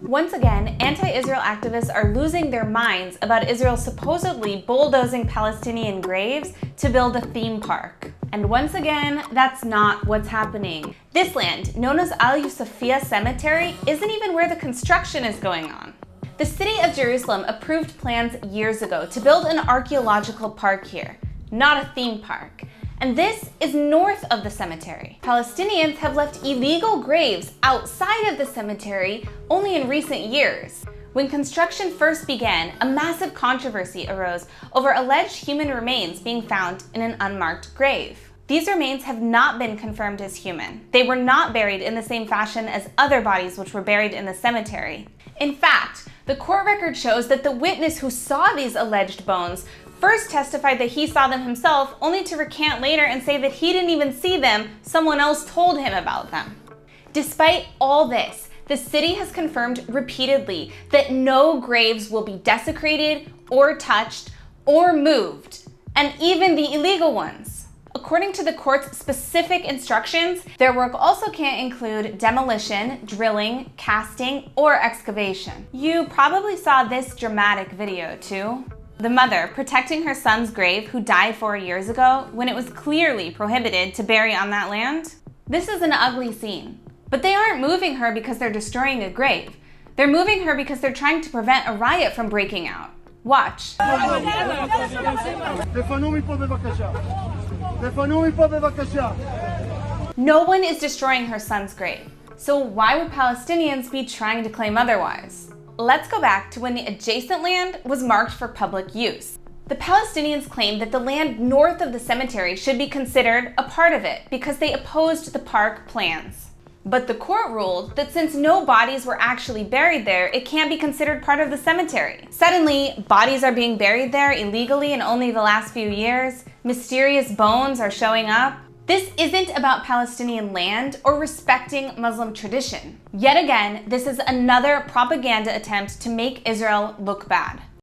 Once again, anti-Israel activists are losing their minds about Israel supposedly bulldozing Palestinian graves to build a theme park. And once again, that's not what's happening. This land, known as Yusufiyeh Cemetery, isn't even where the construction is going on. The city of Jerusalem approved plans years ago to build an archaeological park here, not a theme park. And this is north of the cemetery. Palestinians have left illegal graves outside of the cemetery only in recent years. When construction first began, a massive controversy arose over alleged human remains being found in an unmarked grave. These remains have not been confirmed as human. They were not buried in the same fashion as other bodies which were buried in the cemetery. In fact, the court record shows that the witness who saw these alleged bones first testified that he saw them himself, only to recant later and say that he didn't even see them, someone else told him about them. Despite all this, the city has confirmed repeatedly that no graves will be desecrated or touched or moved, and even the illegal ones. According to the court's specific instructions, their work also can't include demolition, drilling, casting, or excavation. You probably saw this dramatic video too. The mother protecting her son's grave who died 4 years ago when it was clearly prohibited to bury on that land. This is an ugly scene. But they aren't moving her because they're destroying a grave. They're moving her because they're trying to prevent a riot from breaking out. Watch. No one is destroying her son's grave. So why would Palestinians be trying to claim otherwise? Let's go back to when the adjacent land was marked for public use. The Palestinians claimed that the land north of the cemetery should be considered a part of it because they opposed the park plans. But the court ruled that since no bodies were actually buried there, it can't be considered part of the cemetery. Suddenly, bodies are being buried there illegally in only the last few years. Mysterious bones are showing up. This isn't about Palestinian land or respecting Muslim tradition. Yet again, this is another propaganda attempt to make Israel look bad.